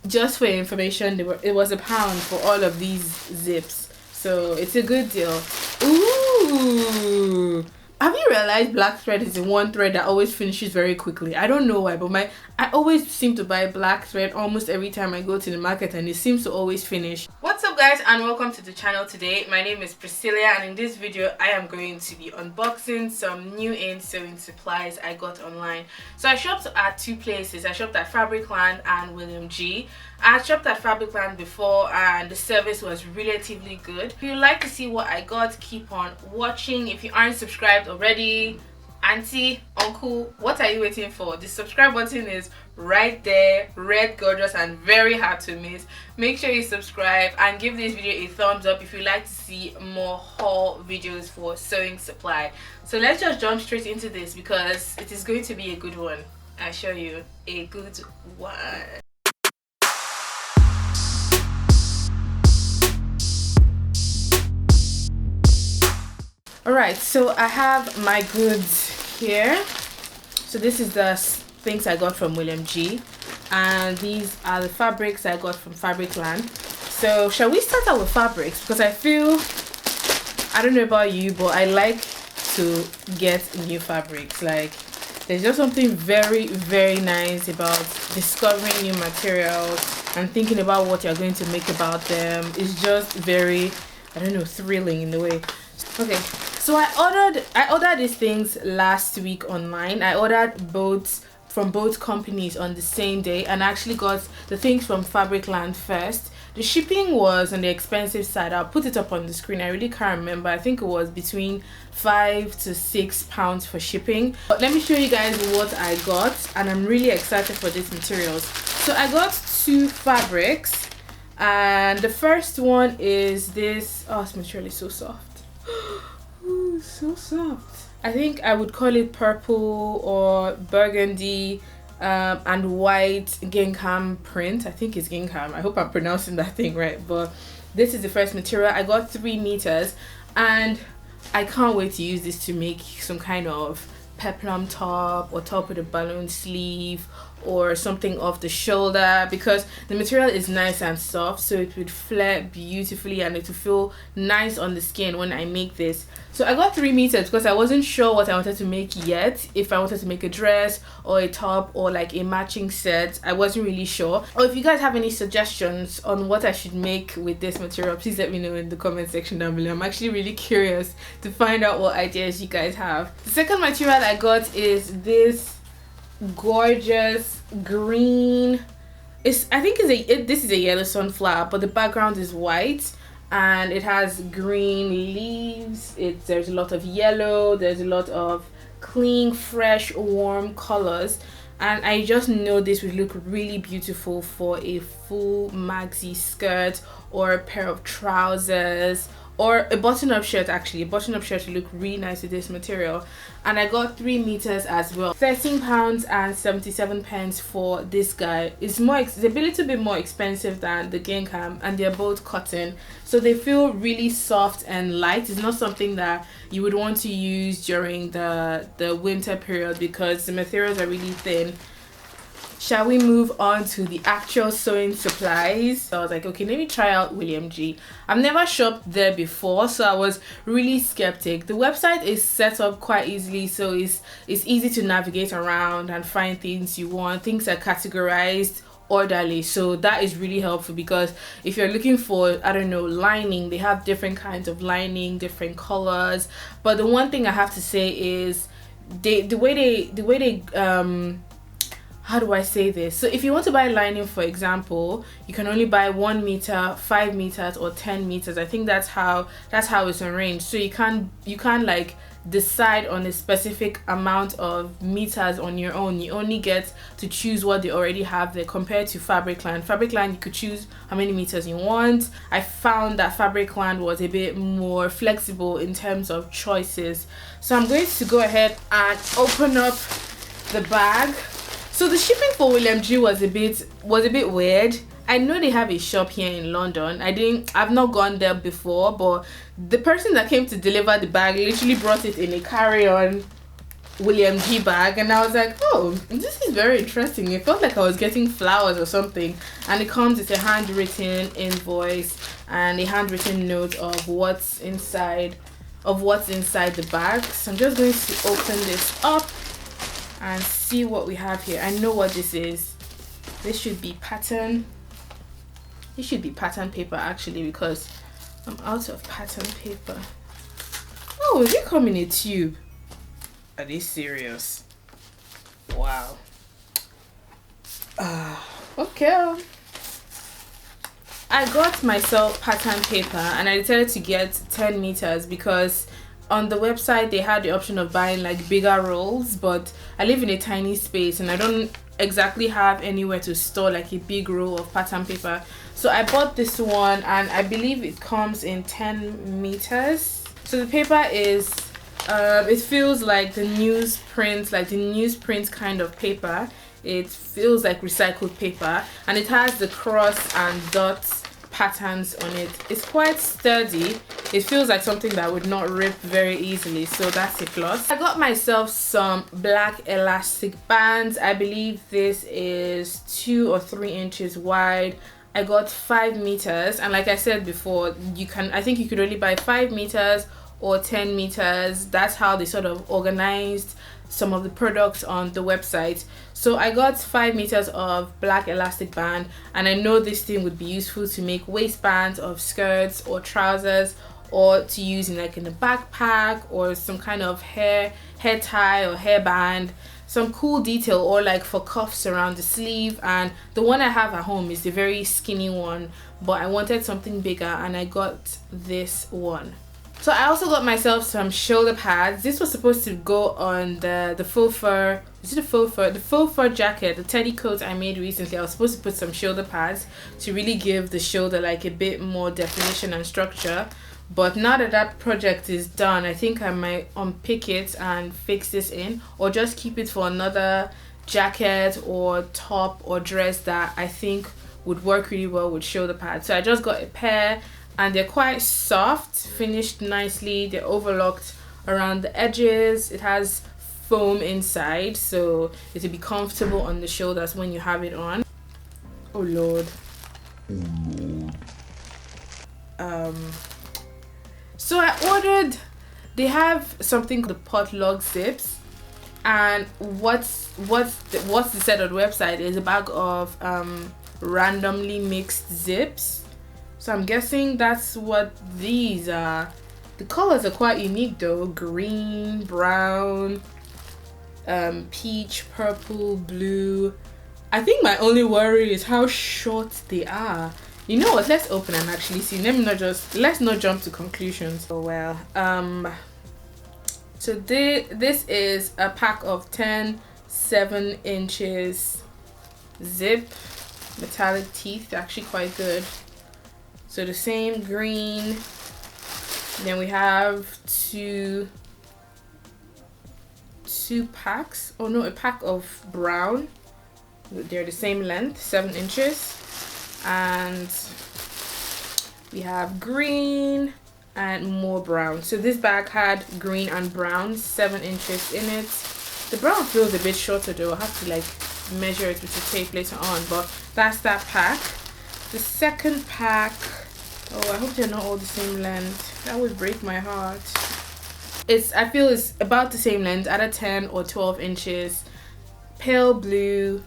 Just for your information, it was £1 for all of these zips, so it's a good deal. Ooh, have you realized black thread is the one thread that always finishes very quickly? I don't know why, but I always seem to buy black thread almost every time I go to the market, and it seems to always finish. What's up guys, and welcome to the channel. Today my name is Priscilla, and in this video I am going to be unboxing some new sewing supplies I got online. So I shopped at two places. I shopped at Fabricland and William G. I shopped at Fabricland before and the service was relatively good. If you'd like to see what I got, keep on watching. If you aren't subscribed already, auntie, uncle, what are you waiting for? The subscribe button is right there, red, gorgeous, and very hard to miss. Make sure you subscribe and give this video a thumbs up if you'd like to see more haul videos for sewing supply. So let's just jump straight into this because it is going to be a good one. I assure you, a good one. Alright, so I have my goods here. So this is the things I got from William G, and these are the fabrics I got from Fabricland. So shall we start out with fabrics, because I feel, I don't know about you, but I like to get new fabrics. Like, there's just something very, very nice about discovering new materials and thinking about what you're going to make about them. It's just very, I don't know, thrilling in a way. Okay, so I ordered these things last week online. I ordered from both companies on the same day, and I actually got the things from Fabricland first. The shipping was on the expensive side. I'll put it up on the screen. I really can't remember. I think it was between £5 to £6 for shipping. But let me show you guys what I got, and I'm really excited for these materials. So I got two fabrics, and the first one is this. Oh, this material is so soft. Ooh, so soft. I think I would call it purple or burgundy and white gingham print. I think it's gingham. I hope I'm pronouncing that thing right. But this is the first material. I got 3 meters, and I can't wait to use this to make some kind of peplum top or top with a balloon sleeve or something off the shoulder, because the material is nice and soft, so it would flare beautifully and it would feel nice on the skin when I make this. So I got 3 meters because I wasn't sure what I wanted to make yet, if I wanted to make a dress or a top or like a matching set. I wasn't really sure. Or if you guys have any suggestions on what I should make with this material, please let me know in the comment section down below. I'm actually really curious to find out what ideas you guys have. The second material I got is this gorgeous green, I think this is a yellow sunflower, but the background is white and it has green leaves. There's a lot of yellow, there's a lot of clean, fresh, warm colors, and I just know this would look really beautiful for a full maxi skirt or a pair of trousers or a button-up shirt. Actually, a button-up shirt would look really nice with this material. And I got 3 meters as well. £13 and 77 pence for this guy. It's a little bit more expensive than the gingham, and they're both cotton, so they feel really soft and light. It's not something that you would want to use during the winter period because the materials are really thin. Shall we move on to the actual sewing supplies? So I was like, okay, let me try out William G. I've never shopped there before, so I was really skeptic. The website is set up quite easily, so it's easy to navigate around and find things you want. Things are categorized orderly, so that is really helpful, because if you're looking for, I don't know, lining, they have different kinds of lining, different colors. But the one thing I have to say is the way they how do I say this? So if you want to buy lining, for example, you can only buy 1 meter, 5 meters, or 10 meters. I think that's how it's arranged. So you can't like decide on a specific amount of meters on your own. You only get to choose what they already have there, compared to Fabricland. Fabricland, you could choose how many meters you want. I found that Fabricland was a bit more flexible in terms of choices. So I'm going to go ahead and open up the bag. So the shipping for William G was a bit weird. I know they have a shop here in London. I've not gone there before, but the person that came to deliver the bag literally brought it in a carry-on William G bag, and I was like, oh, this is very interesting. It felt like I was getting flowers or something. And it comes with a handwritten invoice and a handwritten note of what's inside the bag. So I'm just going to open this up and see what we have here. I know what this is. This should be pattern paper actually, because I'm out of pattern paper. Oh, is it come in a tube? Are they serious? Wow. Okay. I got myself pattern paper and I decided to get 10 meters because on the website they had the option of buying like bigger rolls, but I live in a tiny space and I don't exactly have anywhere to store like a big roll of pattern paper. So I bought this one and I believe it comes in 10 meters. So the paper is it feels like the newsprint kind of paper. It feels like recycled paper and it has the cross and dots patterns on it. It's quite sturdy. It feels like something that would not rip very easily, so that's a plus. I got myself some black elastic bands. I believe this is 2 or 3 inches wide. I got 5 meters, and like I said before, I think you could only buy 5 meters or 10 meters. That's how they sort of organized some of the products on the website. So I got 5 meters of black elastic band, and I know this thing would be useful to make waistbands of skirts or trousers, or to use in a backpack or some kind of hair tie or hairband, some cool detail, or like for cuffs around the sleeve. And the one I have at home is the very skinny one, but I wanted something bigger and I got this one. So I also got myself some shoulder pads. This was supposed to go on the faux fur. Is it the faux fur jacket, the teddy coat I made recently. I was supposed to put some shoulder pads to really give the shoulder like a bit more definition and structure. But now that that project is done, I think I might unpick it and fix this in, or just keep it for another jacket or top or dress that I think would work really well with shoulder pads. So I just got a pair, and they're quite soft, finished nicely. They're overlocked around the edges. It has foam inside, so it'll be comfortable on the shoulders when you have it on. Oh Lord. So I ordered, they have something called the potluck zips, and what's the set on the website is a bag of randomly mixed zips. So I'm guessing that's what these are. The colors are quite unique though. Green, brown, peach, purple, blue. I think my only worry is how short they are. You know what, let's open and actually see. Let's not jump to conclusions. Oh well. So this is a pack of 10 7 inches zip, metallic teeth, actually quite good. So the same green, then we have two packs, oh no, a pack of brown. They're the same length, 7 inches, and we have green and more brown. So this bag had green and brown, 7 inches in it. The brown feels a bit shorter though. I'll have to like measure it with the tape later on, but that's that pack. The second pack, oh, I hope they're not all the same length. That would break my heart. I feel it's about the same length, either 10 or 12 inches. Pale blue,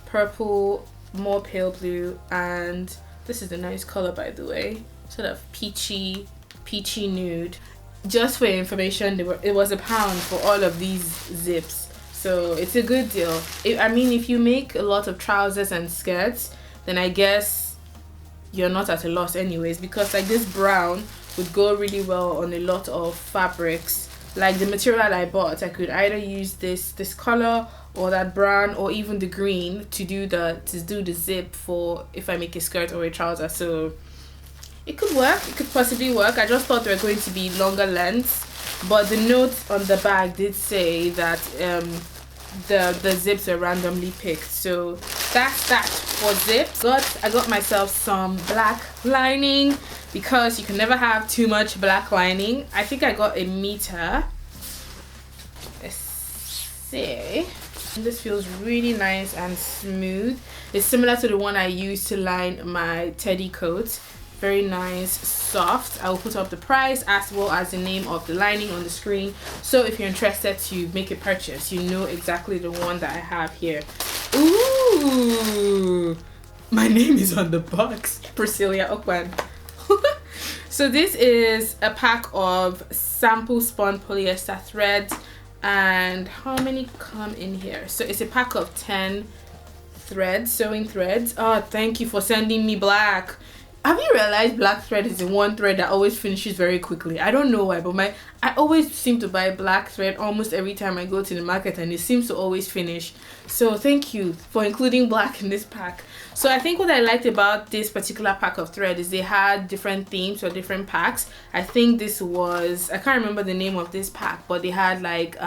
purple, more pale blue, and this is a nice color by the way, sort of peachy nude. Just for your information, it was £1 for all of these zips, so it's a good deal. I mean, if you make a lot of trousers and skirts, then I guess you're not at a loss anyways, because like this brown would go really well on a lot of fabrics. Like the material I bought, I could either use this color or that brown, or even the green to do the zip for if I make a skirt or a trouser. So it could work, it could possibly work. I just thought they were going to be longer lengths, but the note on the bag did say that the zips are randomly picked. So that's that for zips. I got myself some black lining, because you can never have too much black lining. I think I got 1 meter. say this feels really nice and smooth. It's similar to the one I used to line my teddy coat. Very nice, soft. I will put up the price as well as the name of the lining on the screen, so if you're interested to make a purchase, you know exactly the one that I have here. Ooh, my name is on the box. Priscilla Okwan. So this is a pack of sample spun polyester threads, and how many come in here? So it's a pack of 10 threads, sewing threads. Oh, thank you for sending me black. Have you realized black thread is the one thread that always finishes very quickly? I don't know why, but I always seem to buy black thread almost every time I go to the market, and it seems to always finish. So thank you for including black in this pack. So I think what I liked about this particular pack of thread is they had different themes or different packs. I think this was, I can't remember the name of this pack, but they had like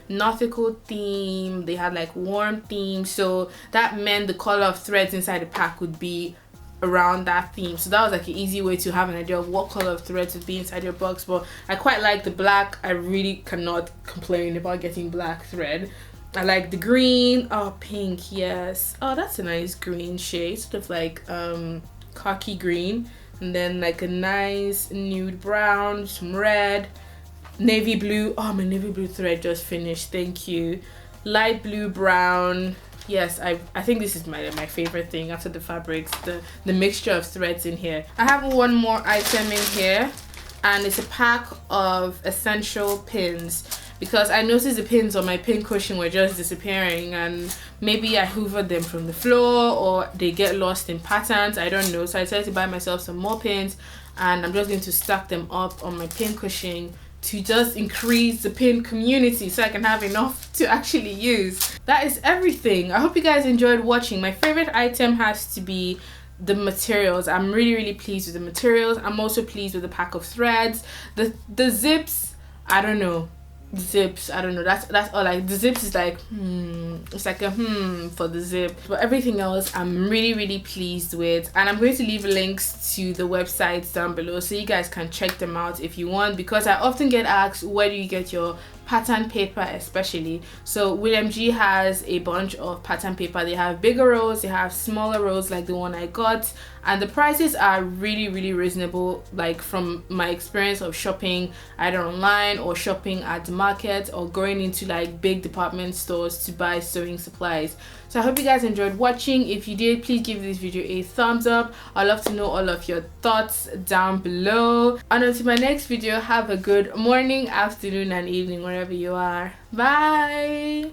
nautical theme, they had like warm theme, so that meant the color of threads inside the pack would be around that theme. So that was like an easy way to have an idea of what color of threads would be inside your box. But I quite like the black. I really cannot complain about getting black thread. I like the green. Oh, pink, yes. Oh, that's a nice green shade, sort of like khaki green, and then like a nice nude brown, some red, navy blue. Oh, my navy blue thread just finished, thank you. Light blue, brown. Yes, I think this is my favorite thing after the fabrics, the mixture of threads in here. I have one more item in here, and it's a pack of essential pins, because I noticed the pins on my pin cushion were just disappearing, and maybe I hoovered them from the floor or they get lost in patterns, I don't know. So I decided to buy myself some more pins, and I'm just going to stack them up on my pin cushion to just increase the pin community so I can have enough to actually use. That is everything. I hope you guys enjoyed watching. My favorite item has to be the materials. I'm really pleased with the materials. I'm also pleased with the pack of threads. The zips, I don't know. Zips, I don't know, that's all. Like the zips is like it's like a for the zip, but everything else I'm really pleased with, and I'm going to leave links to the websites down below so you guys can check them out if you want, because I often get asked where do you get your pattern paper especially. So William G has a bunch of pattern paper. They have bigger rolls, they have smaller rolls like the one I got, and the prices are really reasonable, like from my experience of shopping either online or shopping at the market or going into like big department stores to buy sewing supplies. So I hope you guys enjoyed watching. If you did, please give this video a thumbs up. I'd love to know all of your thoughts down below. And until my next video, have a good morning, afternoon and evening wherever you are. Bye.